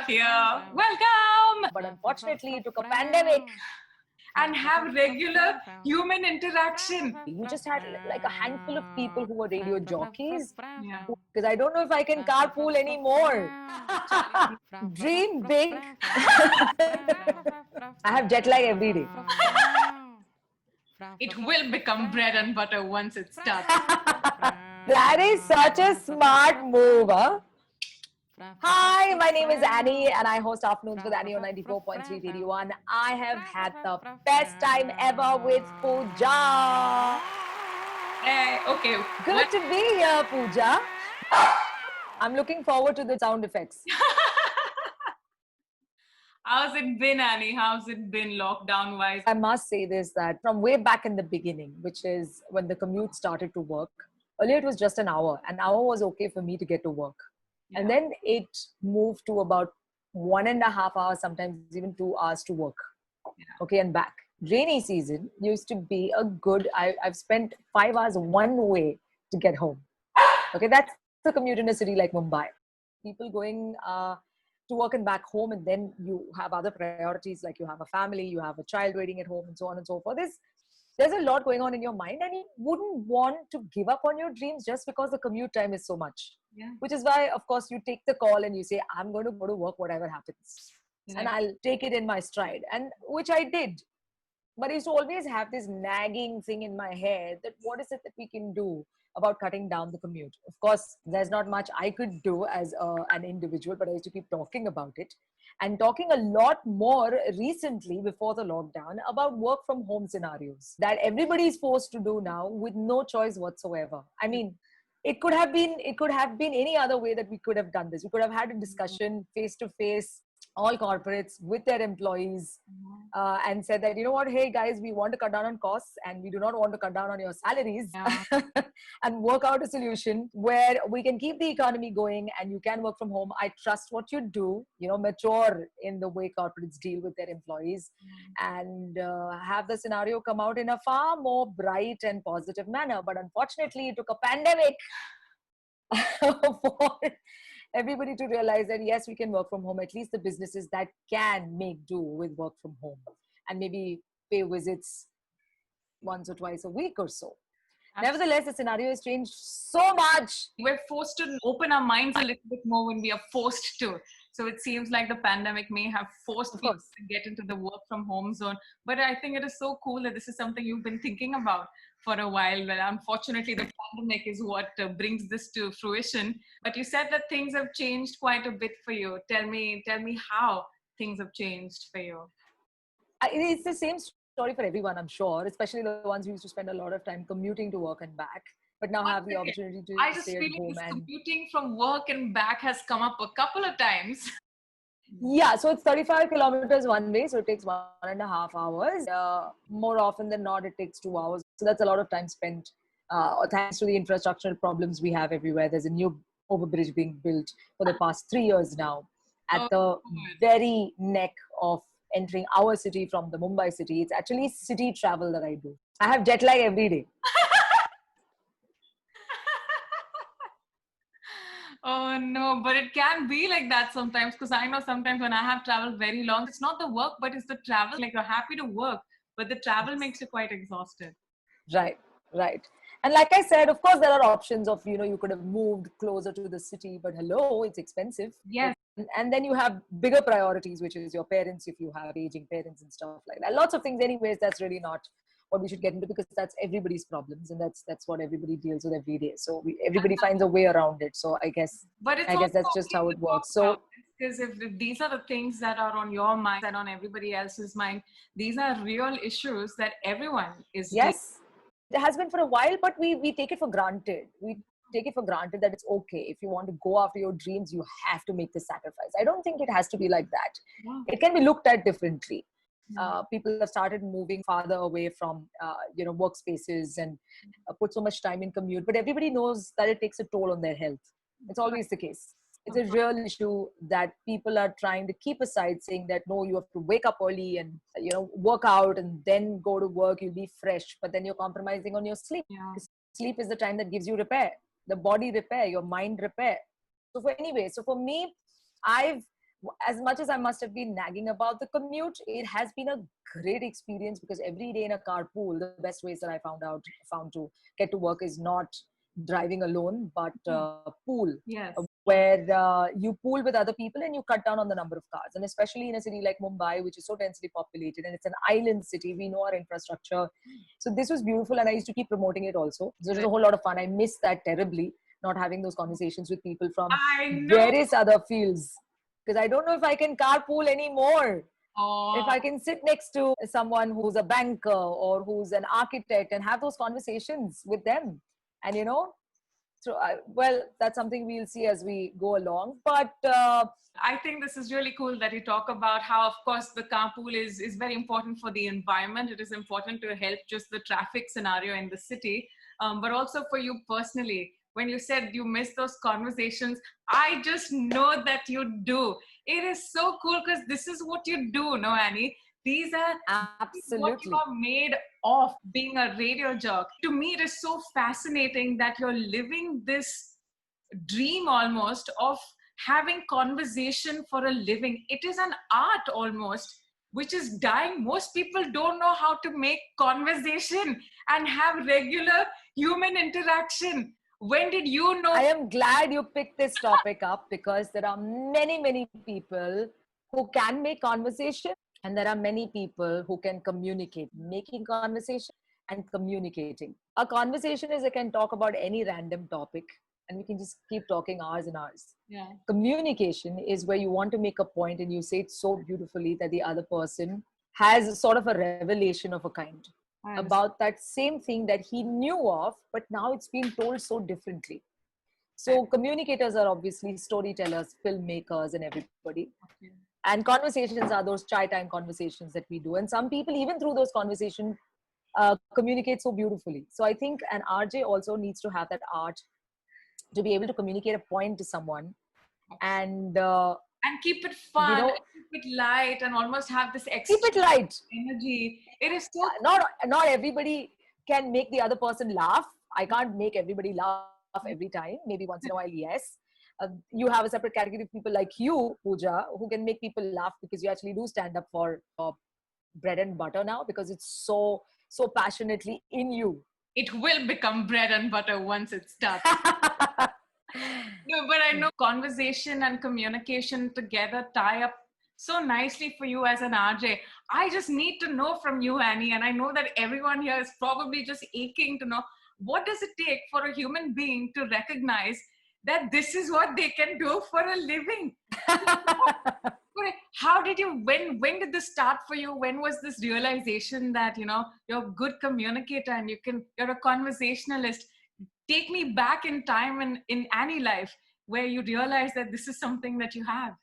here. Welcome! But unfortunately, it took a pandemic. And have regular human interaction. You just had like a handful of people who were radio jockeys. Yeah. Because I don't know if I can carpool anymore. Dream big. I have jet lag every day. It will become bread and butter once it starts. That is such a smart move, huh? Hi, my name is Annie and I host Afternoons with Annie on 94.3 Radio 1. I have had the best time ever with Pooja. Okay. Good to be here, Pooja. I'm looking forward to the sound effects. How's it been, Annie? How's it been lockdown-wise? I must say this, that from way back in the beginning, which is when the commute started to work, earlier it was just an hour. An hour was okay for me to get to work. Yeah. And then it moved to about 1.5 hours, sometimes even 2 hours to work. Yeah. Okay, and back. Rainy season used to be a good, I've spent 5 hours one way to get home. Okay, that's the commute in a city like Mumbai. People going to work and back home, and then you have other priorities, like you have a family, you have a child waiting at home, and so on and so forth. There's a lot going on in your mind, and you wouldn't want to give up on your dreams just because the commute time is so much. Yeah. Which is why, of course, you take the call and you say, I'm going to go to work, whatever happens. Yeah. And I'll take it in my stride. And which I did. But I used to always have this nagging thing in my head that what is it that we can do about cutting down the commute? Of course, there's not much I could do as an individual, but I used to keep talking about it. And talking a lot more recently before the lockdown about work from home scenarios that everybody is forced to do now with no choice whatsoever. I mean, it could have been any other way that we could have done this. We could have had a discussion face to face, all corporates with their employees, and said that, you know what, hey guys, we want to cut down on costs and we do not want to cut down on your salaries, and work out a solution where we can keep the economy going and you can work from home. I trust what you do, mature in the way corporates deal with their employees, and have the scenario come out in a far more bright and positive manner. But unfortunately, it took a pandemic for everybody to realize that yes, we can work from home, at least the businesses that can make do with work from home, and maybe pay visits once or twice a week or so. Nevertheless, the scenario has changed so much. We're forced to open our minds a little bit more when we are forced to. So it seems like the pandemic may have forced people to get into the work from home zone. But I think it is so cool that this is something you've been thinking about for a while. Well, unfortunately, the pandemic is what brings this to fruition. But you said that things have changed quite a bit for you. Tell me how things have changed for you. It's the same story for everyone, I'm sure, especially the ones who used to spend a lot of time commuting to work and back, but now have the opportunity to stay at home. And commuting from work and back has come up a couple of times. Yeah, so it's 35 kilometers one way, so it takes 1.5 hours. More often than not, it takes 2 hours. So that's a lot of time spent. Thanks to the infrastructural problems we have everywhere. There's a new overbridge being built for the past 3 years now at the very neck of entering our city from the Mumbai city. It's actually city travel that I do. I have jet lag every day. Oh no, but it can be like that sometimes, because I know sometimes when I have traveled very long, it's not the work, but it's the travel. Like you're happy to work, but the travel makes you quite exhausted. Right. And like I said, of course, there are options of, you could have moved closer to the city, but hello, it's expensive. Yes. And then you have bigger priorities, which is your parents, if you have aging parents and stuff like that. Lots of things. Anyways, that's really not what we should get into, because that's everybody's problems, and that's what everybody deals with every day. So everybody finds a way around it. So I guess that's just how it works. So because if these are the things that are on your mind and on everybody else's mind, these are real issues that everyone is it has been for a while, but we take it for granted. We take it for granted that it's okay. If you want to go after your dreams, you have to make the sacrifice. I don't think it has to be like that. It can be looked at differently. People have started moving farther away from workspaces and put so much time in commute, but everybody knows that it takes a toll on their health. It's always the case. It's a real issue that people are trying to keep aside, saying that no, you have to wake up early and work out and then go to work, you'll be fresh, but then you're compromising on your sleep. Sleep is the time that gives you repair, the body repair, your mind repair. So for me, I've as much as I must have been nagging about the commute, it has been a great experience because every day in a carpool, the best ways that I found to get to work is not driving alone, but pool, Yes. where you pool with other people and you cut down on the number of cars. And especially in a city like Mumbai, which is so densely populated and it's an island city, we know our infrastructure. So this was beautiful, and I used to keep promoting it also. So it was a whole lot of fun. I miss that terribly, not having those conversations with people from I know. various other fields. Because I don't know if I can carpool anymore. If I can sit next to someone who's a banker or who's an architect and have those conversations with them. And, you know, so, well, that's something we'll see as we go along. But I think this is really cool that you talk about how, of course, the carpool is very important for the environment. It is important to help just the traffic scenario in the city, but also for you personally. When you said you miss those conversations, I just know that you do. It is so cool because this is what you do, no, Annie? These are absolutely what you are made of, being a radio jock. To me, it is so fascinating that you're living this dream almost of having conversation for a living. It is an art almost, which is dying. Most people don't know how to make conversation and have regular human interaction. When did you know? I am glad you picked this topic up because there are many people who can make conversation, and there are many people who can communicate. Making conversation and communicating. A conversation is I can talk about any random topic and we can just keep talking hours and hours. Yeah. Communication is where you want to make a point and you say it so beautifully that the other person has sort of a revelation of a kind about that same thing that he knew of, but now it's being told so differently. So communicators are obviously storytellers, filmmakers, and everybody. Okay. And conversations are those chai time conversations that we do. And some people, even through those conversations, communicate so beautifully. So I think an RJ also needs to have that art to be able to communicate a point to someone and keep it fun, you know, keep it light, and almost have this extra keep it light energy. It is so not everybody can make the other person laugh. I can't make everybody laugh every time. Maybe once in a while, yes. You have a separate category of people like you, Pooja, who can make people laugh because you actually do stand up for bread and butter now because it's so passionately in you. It will become bread and butter once it starts. No, but I know conversation and communication together tie up so nicely for you as an RJ. I just need to know from you, Annie, and I know that everyone here is probably just aching to know, what does it take for a human being to recognize that this is what they can do for a living? How did you, when did this start for you? When was this realization that, you know, you're a good communicator and you're a conversationalist? Take me back in time in Annie life where you realize that this is something that you have.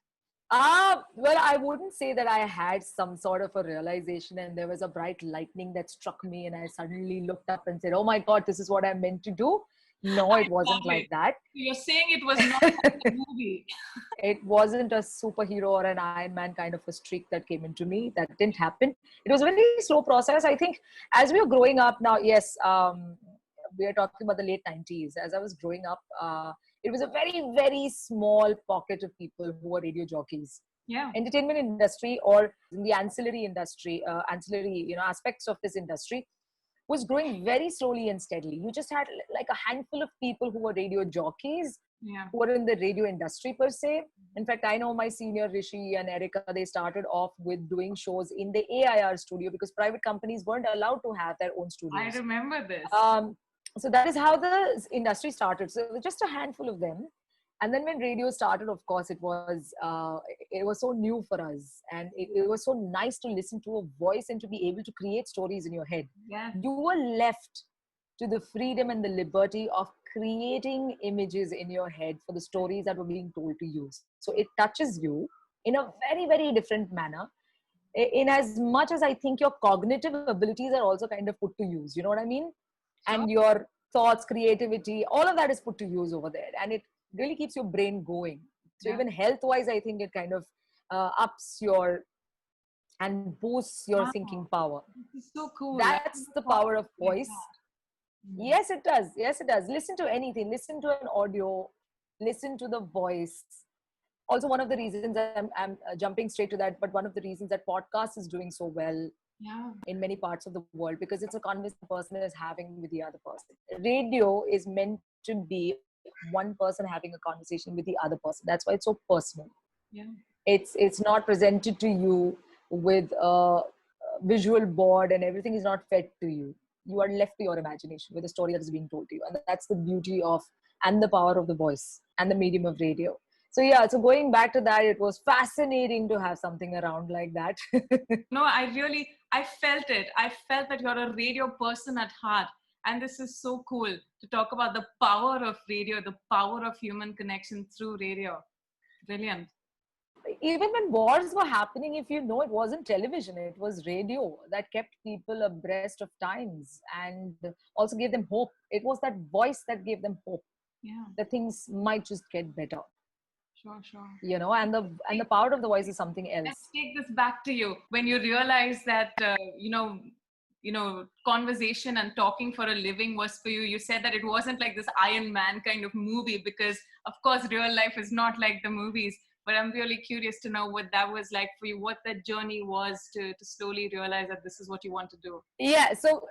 Well, I wouldn't say that I had some sort of a realization and there was a bright lightning that struck me and I suddenly looked up and said, oh my God, this is what I'm meant to do. No, it wasn't like that. You're saying it was not like a movie. It wasn't a superhero or an Iron Man kind of a streak that came into me. That didn't happen. It was a very slow process. I think as we were growing up now, yes, we are talking about the late 90s. As I was growing up, it was a very small pocket of people who were radio jockeys. Yeah. Entertainment industry or in the ancillary industry, aspects of this industry was growing very slowly and steadily. You just had like a handful of people who were radio jockeys, who were in the radio industry per se. In fact, I know my senior Rishi and Erica, they started off with doing shows in the AIR studio because private companies weren't allowed to have their own studios. I remember this. So that is how the industry started. So just a handful of them. And then when radio started, of course, it was so new for us. And it was so nice to listen to a voice and to be able to create stories in your head. Yeah. You were left to the freedom and the liberty of creating images in your head for the stories that were being told to you. So it touches you in a very different manner. In as much as I think your cognitive abilities are also kind of put to use. You know what I mean? Sure. And your thoughts, creativity, all of that is put to use over there. And it really keeps your brain going. So even health-wise, I think it kind of ups your and boosts your thinking power. This is so cool. That's the power of voice. Yes, it does. Yes, it does. Listen to anything. Listen to an audio. Listen to the voice. Also, one of the reasons I'm jumping straight to that, but one of the reasons that podcast is doing so well Yeah. in many parts of the world, because it's a conversation the person is having with the other person. Radio is meant to be one person having a conversation with the other person. That's why it's so personal. Yeah. It's not presented to you with a visual board, and everything is not fed to you. You are left to your imagination with a story that is being told to you, and that's the beauty of and the power of the voice and the medium of radio. So yeah, so going back to that, it was fascinating to have something around like that. No, I felt it. I felt that you're a radio person at heart. And this is so cool to talk about the power of radio, the power of human connection through radio. Brilliant. Even when wars were happening, if you know, it wasn't television, it was radio that kept people abreast of times and also gave them hope. It was that voice that gave them hope Yeah, that things might just get better, sure, sure. and the power of the voice is something Let's else. take this back to you when you realized that conversation and talking for a living was for you. You said that it wasn't like this Iron Man kind of movie, because of course real life is not like the movies. But I'm really curious to know what that was like for you, what that journey was to slowly realize that this is what you want to do. Yeah, so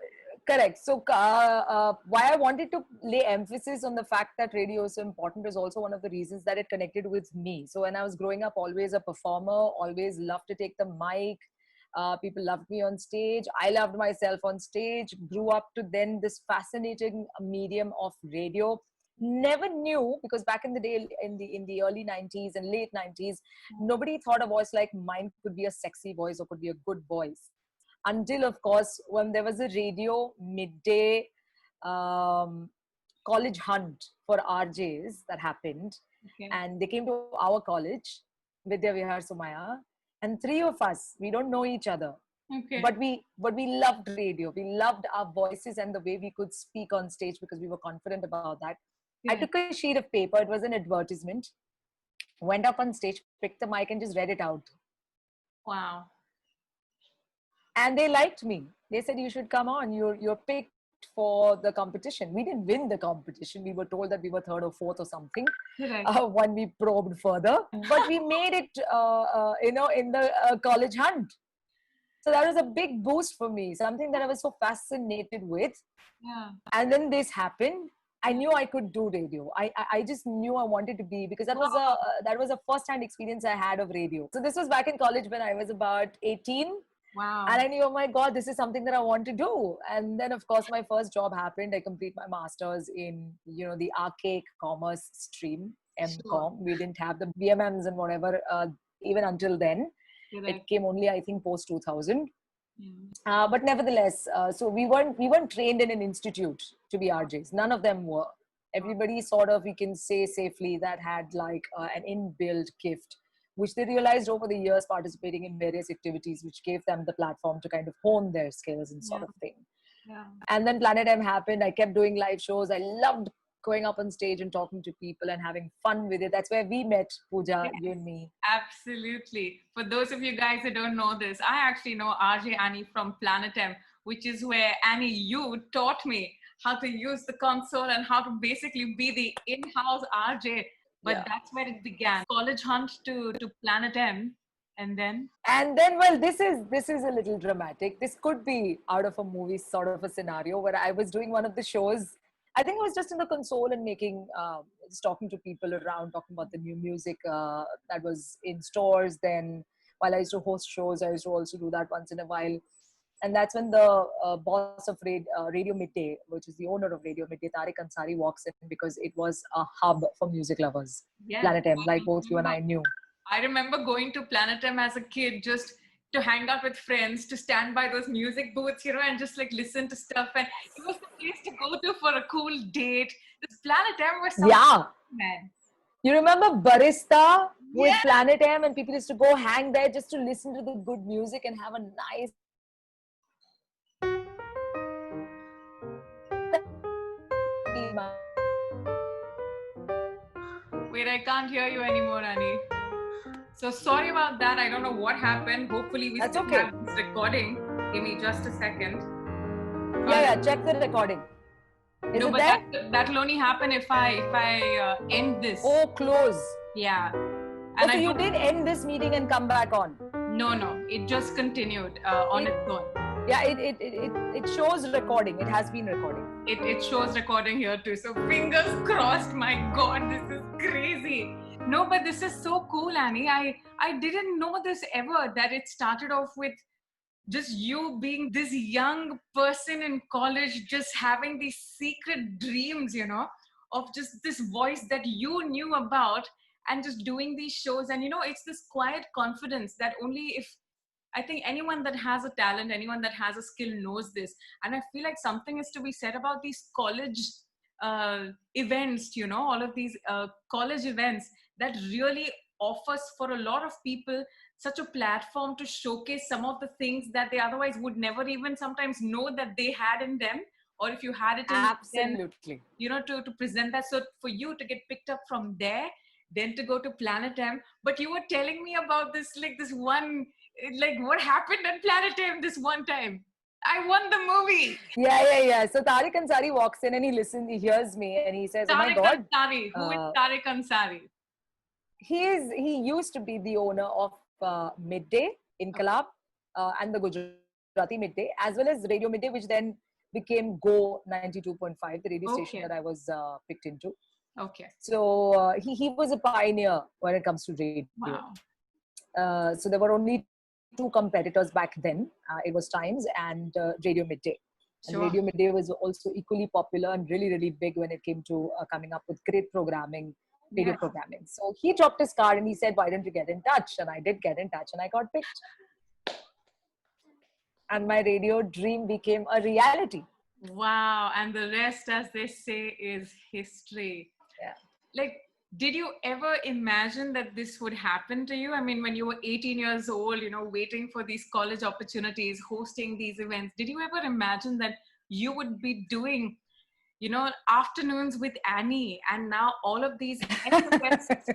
correct. So why I wanted to lay emphasis on the fact that radio is so important is also one of the reasons that it connected with me. So when I was growing up, always a performer, always loved to take the mic. People loved me on stage. I loved myself on stage. Grew up to then this fascinating medium of radio. Never knew, because back in the day, in the early 90s and late 90s, nobody thought a voice like mine could be a sexy voice or could be a good voice, until of course when there was a radio midday um, college hunt for RJs that happened, Okay. and they came to our college, Vidya Vihar Sumaya, and three of us, we don't know each other, Okay. but we loved radio. We loved our voices and the way we could speak on stage because we were confident about that. I Yeah. took a sheet of paper, it was an advertisement, went up on stage, picked the mic and just read it out. Wow. And they liked me. They said, you should come on, you're picked for the competition. We didn't win the competition. We were told that we were third or fourth or something Correct. when we probed further, but we made it in the college hunt. So that was a big boost for me, something that I was so fascinated with. Yeah. And then this happened. I knew I could do radio. I just knew I wanted to be, because that was a first hand experience I had of radio. So this was back in college when I was about 18. Wow. And I knew, oh my God, this is something that I want to do. And then, of course, my first job happened. I completed my master's in, the archaic commerce stream, MCom. Sure. We didn't have the BMMs and whatever, even until then. Correct. It came only, I think, post 2000. Yeah. But nevertheless, so we weren't trained in an institute to be RJs. None of them were. Everybody sort of, we can say safely, that had like an inbuilt gift, which they realized over the years participating in various activities, which gave them the platform to kind of hone their skills and sort of thing. Yeah. And then Planet M happened. I kept doing live shows. I loved going up on stage and talking to people and having fun with it. That's where we met, Pooja, Yes. you and me. Absolutely. For those of you guys that don't know this, I actually know RJ Annie from Planet M, which is where Annie, you taught me how to use the console and how to basically be the in-house RJ. But Yeah. that's where it began. College hunt to Planet M. And then? Well, this is a little dramatic. This could be out of a movie sort of a scenario where I was doing one of the shows. I think I was just in the console and making, just talking to people around, talking about the new music that was in stores. Then while I used to host shows, I used to also do that once in a while. And that's when the boss of Radio Midday, which is the owner of Radio Midday, Tariq Ansari, walks in, because it was a hub for music lovers. Yes. Planet M, like both you and I knew. I remember going to Planet M as a kid just to hang out with friends, to stand by those music booths, and just like listen to stuff. And it was the place to go to for a cool date. This Planet M was something, Yeah. man. You remember Barista with Yes. Planet M, and people used to go hang there just to listen to the good music and have a nice. Wait, I can't hear you anymore, Annie. So sorry about that. I don't know what happened. Hopefully we That's still okay. have this recording. Give me just a second. Yeah, check the recording. Is No, it but there? that'll only happen if I end this. Oh, close. Yeah. And So you did end this meeting and come back on? No, it just continued on its own. Yeah, it shows recording. It has been recording. It shows recording here too. So fingers crossed. My God, this is crazy. No, but this is so cool, Annie. I didn't know this ever, that it started off with just you being this young person in college, just having these secret dreams, you know, of just this voice that you knew about, and just doing these shows. And, you know, it's this quiet confidence that only if, I think anyone that has a talent, anyone that has a skill knows this. And I feel like something is to be said about these college events, you know, all of these college events that really offers for a lot of people such a platform to showcase some of the things that they otherwise would never even sometimes know that they had in them, or if you had it in Absolutely. them, you know, to present that. So for you to get picked up from there, then to go to Planet M. But you were telling me about this, like this one, like what happened at Planet M this one time. I won the movie. Yeah. So Tariq Ansari walks in and he hears me and he says, "Oh my Tariq God." Ansari. Who is Tariq Ansari? He used to be the owner of Midday, Inqilab, and the Gujarati Midday, as well as Radio Midday, which then became Go 92.5, the radio station that I was picked into. Okay. So he was a pioneer when it comes to radio. Wow. So there were only two competitors back then. It was Times and Radio Midday. Sure. And Radio Midday was also equally popular and really, really big when it came to coming up with great programming, radio programming. So he dropped his card and he said, "Why don't you get in touch?" And I did get in touch and I got picked. And my radio dream became a reality. Wow. And the rest, as they say, is history. Yeah. Like, did you ever imagine that this would happen to you? I mean, when you were 18 years old, you know, waiting for these college opportunities, hosting these events, did you ever imagine that you would be doing, you know, afternoons with Annie and now all of these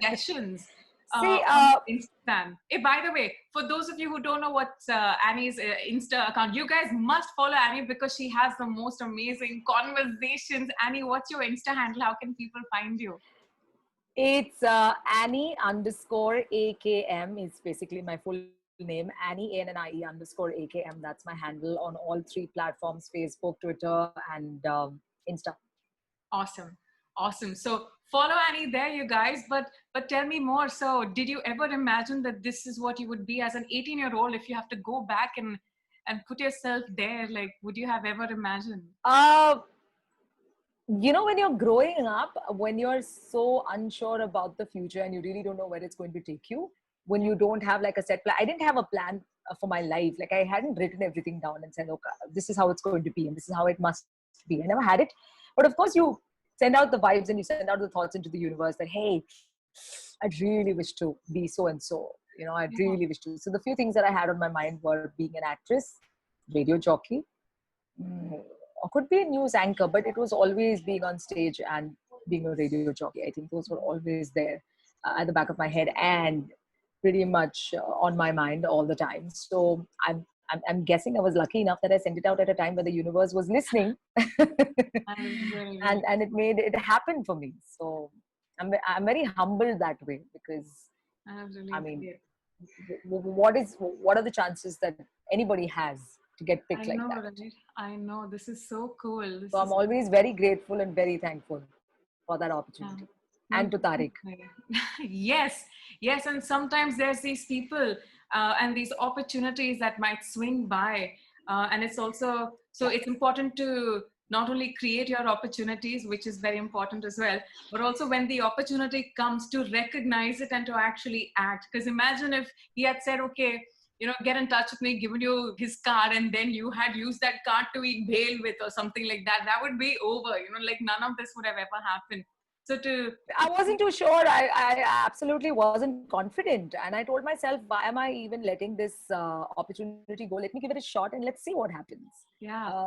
sessions on Instagram? Hey, by the way, for those of you who don't know what's Annie's Insta account, you guys must follow Annie because she has the most amazing conversations. Annie, what's your Insta handle? How can people find you? It's Annie_AKM is basically my full name. Annie, ANNIE_AKM. That's my handle on all three platforms: Facebook, Twitter, and Insta. Awesome. So follow Annie there, you guys. But tell me more. So did you ever imagine that this is what you would be as an 18-year-old if you have to go back and put yourself there? Like, would you have ever imagined? You know, when you're growing up, when you're so unsure about the future and you really don't know where it's going to take you, when you don't have like a set plan. I didn't have a plan for my life. Like I hadn't written everything down and said, okay, this is how it's going to be and this is how it must be. I never had it. But of course you send out the vibes and you send out the thoughts into the universe that, hey, I'd really wish to be so and so. You know, I'd really wish to. So the few things that I had on my mind were being an actress, radio jockey, or could be a news anchor, but it was always being on stage and being a radio jockey. I think those were always there at the back of my head and pretty much on my mind all the time. So I'm guessing I was lucky enough that I sent it out at a time where the universe was listening, and it made it happen for me. So I'm very humbled that way because I mean, what are the chances that anybody has to get picked like that? Right? I know. This is so cool. So I'm always very grateful and very thankful for that opportunity. And to Tariq. Yes. And sometimes there's these people and these opportunities that might swing by. And it's also, so it's important to not only create your opportunities, which is very important as well, but also when the opportunity comes to recognize it and to actually act. Because imagine if he had said, okay, you know, get in touch with me, given you his card, and then you had used that card to eat bhel with or something like that, that would be over. You know, like none of this would have ever happened. So I wasn't too sure. I absolutely wasn't confident. And I told myself, why am I even letting this opportunity go? Let me give it a shot and let's see what happens. Yeah.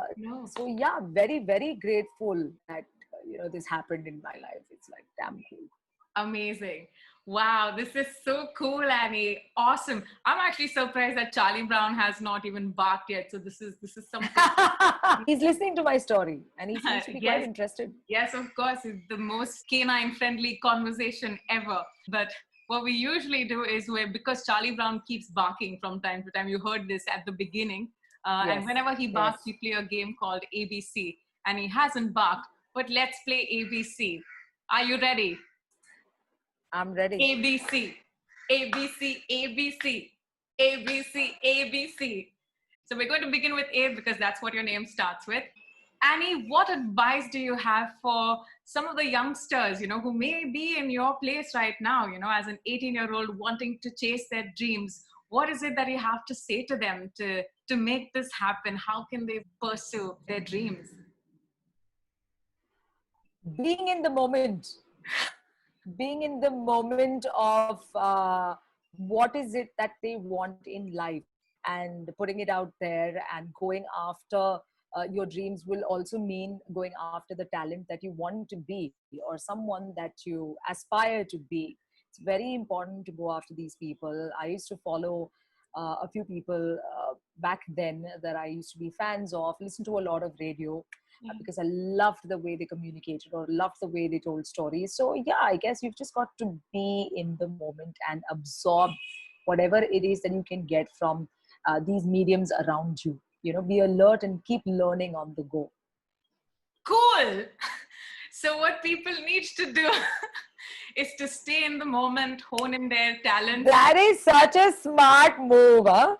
So yeah, very, very grateful that, you know, this happened in my life. It's like, damn cool. Amazing. Wow, this is so cool, Annie. Awesome. I'm actually surprised that Charlie Brown has not even barked yet. So this is something. He's listening to my story and he seems to be quite interested. Yes, of course. It's the most canine friendly conversation ever. But what we usually do is because Charlie Brown keeps barking from time to time. You heard this at the beginning. And Yes. whenever he barks, Yes. we play a game called ABC. And he hasn't barked, but let's play ABC. Are you ready? I'm ready. ABC, ABC, ABC, ABC, ABC. So we're going to begin with A because that's what your name starts with. Annie, what advice do you have for some of the youngsters, who may be in your place right now, as an 18-year-old wanting to chase their dreams? What is it that you have to say to them to make this happen? How can they pursue their dreams? Being in the moment. Being in the moment of what is it that they want in life, and putting it out there and going after your dreams will also mean going after the talent that you want to be or someone that you aspire to be. It's very important to go after these people. I used to follow a few people back then that I used to be fans of, listen to a lot of radio because I loved the way they communicated or loved the way they told stories. So yeah, I guess you've just got to be in the moment and absorb whatever it is that you can get from these mediums around you. Be alert and keep learning on the go. Cool. So what people need to do is to stay in the moment, hone in their talent. That is such a smart move, huh?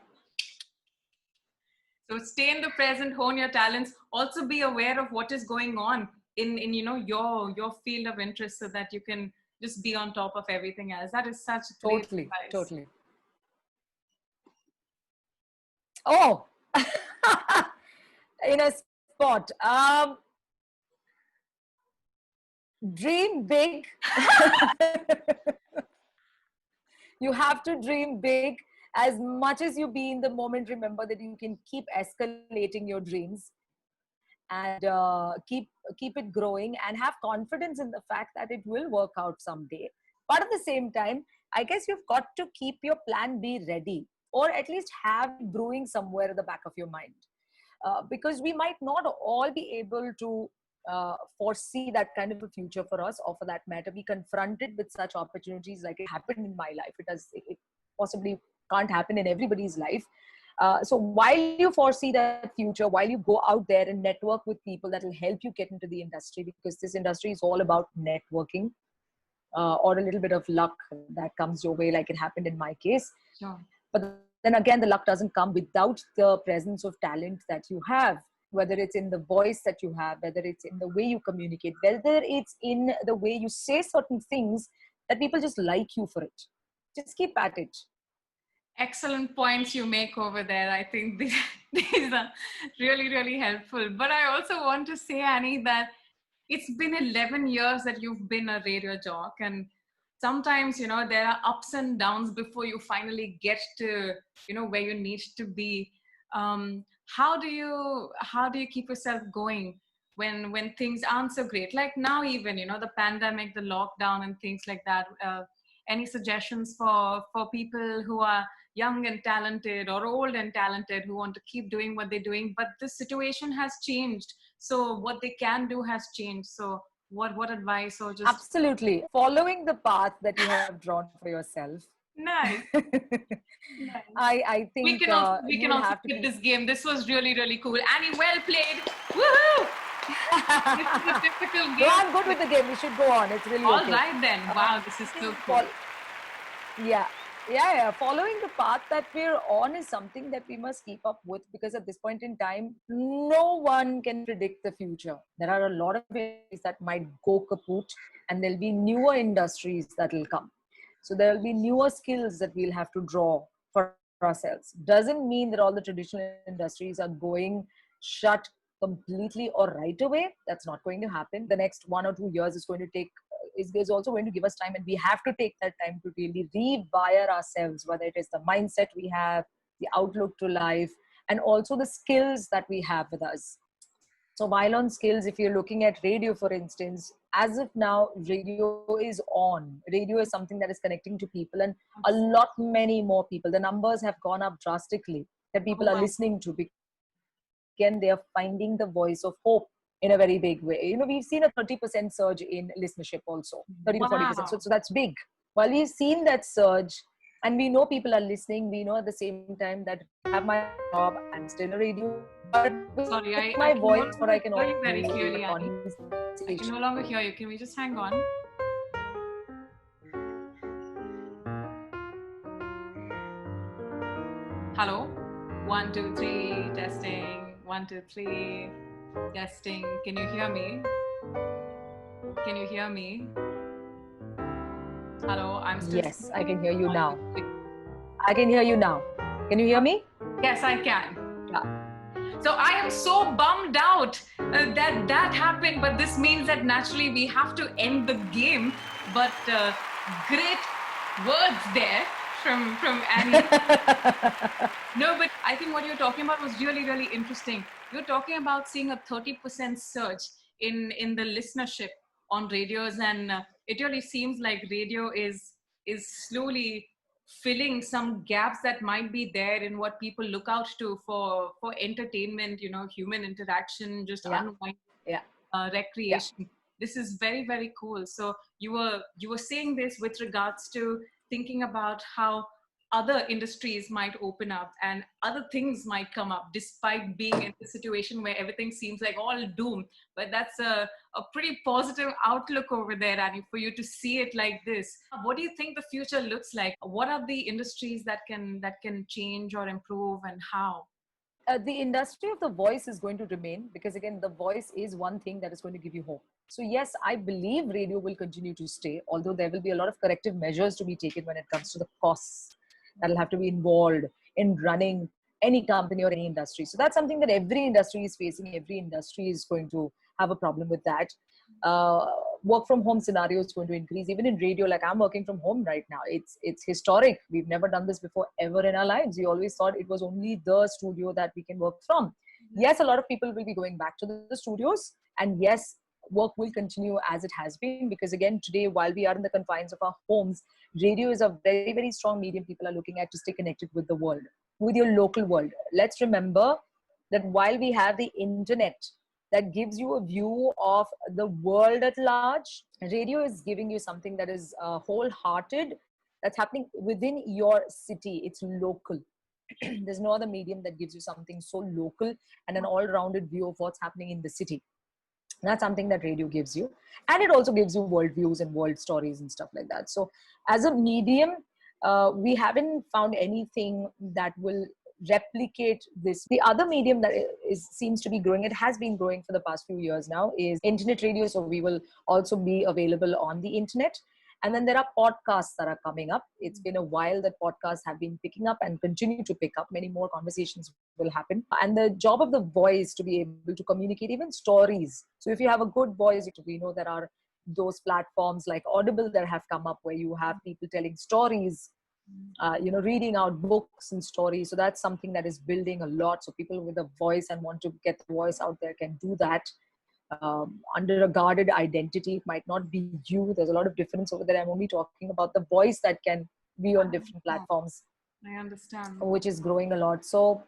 So stay in the present, hone your talents. Also be aware of what is going on in your field of interest, so that you can just be on top of everything else. That is such great Totally, advice. totally. Oh, in a spot. Dream big. You have to dream big. As much as you be in the moment, remember that you can keep escalating your dreams and keep it growing, and have confidence in the fact that it will work out someday. But at the same time, I guess you've got to keep your plan B ready, or at least have it brewing somewhere at the back of your mind. Because we might not all be able to foresee that kind of a future for us, or for that matter be confronted with such opportunities like it happened in my life. It possibly can't happen in everybody's life. So while you foresee that future, while you go out there and network with people that will help you get into the industry, because this industry is all about networking, or a little bit of luck that comes your way, like it happened in my case. Sure. But then again, the luck doesn't come without the presence of talent that you have, whether it's in the voice that you have, whether it's in the way you communicate, whether it's in the way you say certain things that people just like you for it. Just keep at it. Excellent points you make over there. I think these are really, really helpful. But I also want to say, Annie, that it's been 11 years that you've been a radio jock, and sometimes there are ups and downs before you finally get to where you need to be. How do you keep yourself going when things aren't so great, like now, even the pandemic, the lockdown and things like that? Any suggestions for people who are young and talented, or old and talented, who want to keep doing what they're doing, but the situation has changed, so what they can do has changed? So what advice, or just Absolutely. Following the path that you have drawn for yourself. nice, nice. I We think can also you'll have to skip keep. this game. This was really, really cool. Annie, well played. Woohoo! This is a typical No, game. I'm good with the game. We should go on. It's really All okay. right then. Wow, this is so cool. Yeah. Following the path that we're on is something that we must keep up with, because at this point in time, no one can predict the future. There are a lot of industries that might go kaput, and there'll be newer industries that will come. So there'll be newer skills that we'll have to draw for ourselves. Doesn't mean that all the traditional industries are going shut completely or right away. That's not going to happen. The next 1 or 2 years is going to take is also going to give us time, and we have to take that time to really rewire ourselves, whether it is the mindset we have, the outlook to life, and also the skills that we have with us. So while on skills, if you're looking at radio, for instance, as of now, radio is on. Radio is something that is connecting to people, and a lot many more people. The numbers have gone up drastically that people are Wow. listening to, because again, they are finding the voice of hope in a very big way. We've seen a 30% surge in listenership also, 30 to 40%. Wow. So that's big. Well, we've seen that surge, and we know people are listening. We know at the same time that I have my job, I'm still a radio, but with Sorry, my I can voice, no what I can longer offer hear you you very is a clearly, Annie. conversation. I can no longer hear you. Can we just hang on? Hello? 1, 2, 3, testing. 1, 2, 3, testing. Can you hear me? Can you hear me? Hello, I'm still. Yes, I can hear you 1, now. 2, 3. I can hear you now. Can you hear me? Yes, I can. Yeah. So I am so bummed out that that happened, but this means that naturally we have to end the game. But great words there from Annie. No, but I think what you're talking about was really, really interesting. You're talking about seeing a 30% surge in the listenership on radios, and it really seems like radio is slowly filling some gaps that might be there in what people look out to for entertainment, you know, human interaction, just Yeah. unwind, Yeah. recreation. This is very, very cool. So you were saying this with regards to thinking about how other industries might open up and other things might come up despite being in the situation where everything seems like all doom. But that's a pretty positive outlook over there, Annie, for you to see it like this. What do you think the future looks like? What are the industries that can change or improve, and how? The industry of the voice is going to remain, because again, the voice is one thing that is going to give you hope. So yes, I believe radio will continue to stay, although there will be a lot of corrective measures to be taken when it comes to the costs that will have to be involved in running any company or any industry. So that's something that every industry is facing. Every industry is going to have a problem with that. uh, Work from home scenario is going to increase. Even in radio, like I'm working from home right now, it's historic. We've never done this before ever in our lives. We always thought it was only the studio that we can work from. Yes, a lot of people will be going back to the studios, and yes, work will continue as it has been, because again, today, while we are in the confines of our homes, radio is a very, very strong medium people are looking at to stay connected with the world, with your local world. Let's remember that while we have the internet that gives you a view of the world at large, radio is giving you something that is wholehearted, that's happening within your city. It's local. There's no other medium that gives you something so local and an all-rounded view of what's happening in the city. That's something that radio gives you. And it also gives you world views and world stories and stuff like that. So as a medium, we haven't found anything that will replicate this. The other medium that seems to be growing, it has been growing for the past few years now, is internet radio. So we will also be available on the internet. And then there are podcasts that are coming up. It's been a while that podcasts have been picking up and continue to pick up. Many more conversations will happen. And the job of the voice to be able to communicate even stories. So if you have a good voice, we know there are those platforms like Audible that have come up where you have people telling stories, reading out books and stories. So that's something that is building a lot. So people with a voice and want to get the voice out there can do that. Under a guarded identity. It might not be you. There's a lot of difference over there. I'm only talking about the voice that can be on different platforms. I understand. Which is growing a lot. So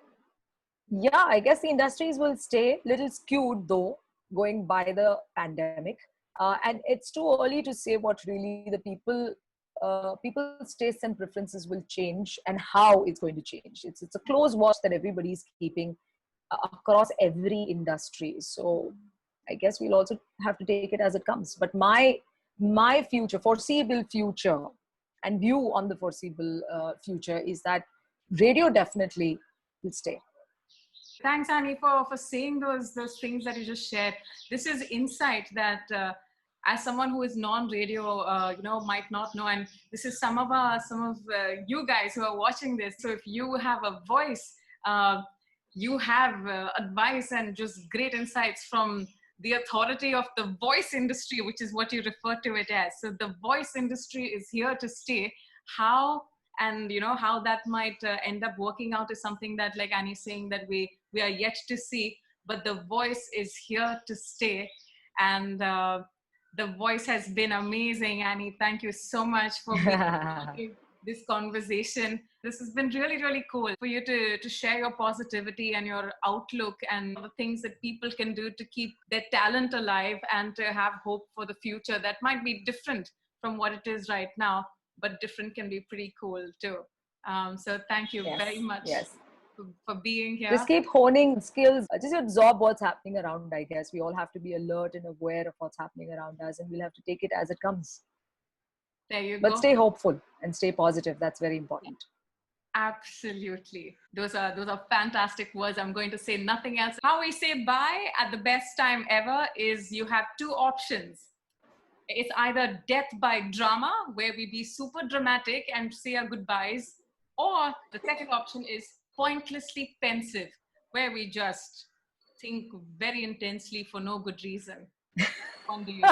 yeah, I guess the industries will stay little skewed though, going by the pandemic. And it's too early to say what really the people's tastes and preferences will change and how it's going to change. It's a close watch that everybody's keeping across every industry. So I guess we'll also have to take it as it comes. But my future, foreseeable future, and view on the foreseeable future is that radio definitely will stay. Thanks, Annie, for saying those things that you just shared. This is insight that, as someone who is non-radio, might not know. And this is some of you guys who are watching this. So if you have a voice, you have advice and just great insights from the authority of the voice industry, which is what you refer to it as. So the voice industry is here to stay. How and how that might end up working out is something that, like Annie's saying, that we are yet to see. But the voice is here to stay, and the voice has been amazing. Annie, thank you so much for being this conversation. This has been really, really cool for you to share your positivity and your outlook and the things that people can do to keep their talent alive and to have hope for the future that might be different from what it is right now. but different can be pretty cool too. So thank you Yes, very much yes. for being here. Just keep honing skills. Just absorb what's happening around, I guess. We all have to be alert and aware of what's happening around us, and we'll have to take it as it comes. There you But go. stay hopeful and stay positive. That's very important. Absolutely. Those are fantastic words. I'm going to say nothing else. How we say bye at the best time ever is you have two options. It's either death by drama, where we be super dramatic and say our goodbyes, or the second option is pointlessly pensive, where we just think very intensely for no good reason. One do you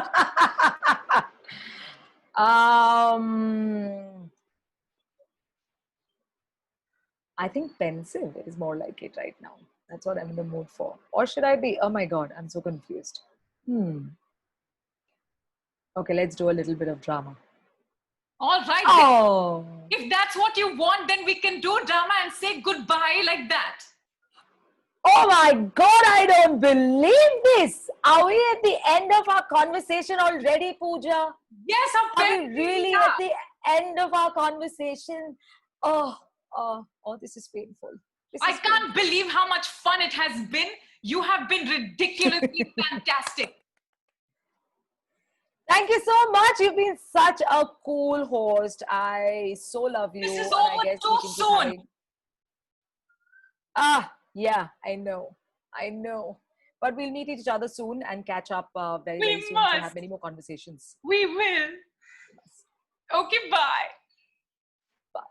I think pensive is more like it right now. That's what I'm in the mood for. Or should I be? Oh my God, I'm so confused. Okay, let's do a little bit of drama. All right. Oh. If that's what you want, then we can do drama and say goodbye like that. Oh my God, I don't believe this. Are we at the end of our conversation already, Pooja? Yes, Are we really at the end of our conversation? Oh, this is painful. I can't believe how much fun it has been. You have been ridiculously fantastic. Thank you so much. You've been such a cool host. I so love you. This is over too soon. Yeah, I know. But we'll meet each other soon and catch up very soon to have many more conversations. We will. Okay, bye. Bye.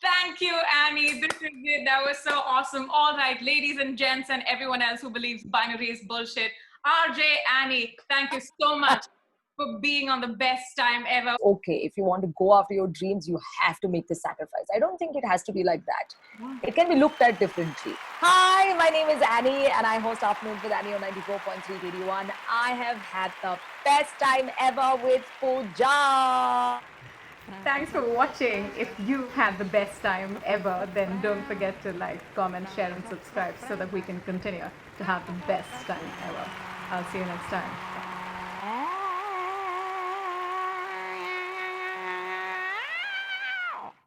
Thank you, Annie. This is it. That was so awesome. All right, ladies and gents and everyone else who believes binary is bullshit. RJ, Annie, thank you so much for being on the best time ever. Okay, if you want to go after your dreams, you have to make the sacrifice. I don't think it has to be like that. It can be looked at differently. Hi, my name is Annie and I host Afternoons with Annie on 94.3 Radio 1. I have had the best time ever with Pooja. Thanks for watching. If you had the best time ever, then don't forget to like, comment, share and subscribe so that we can continue to have the best time ever. I'll see you next time.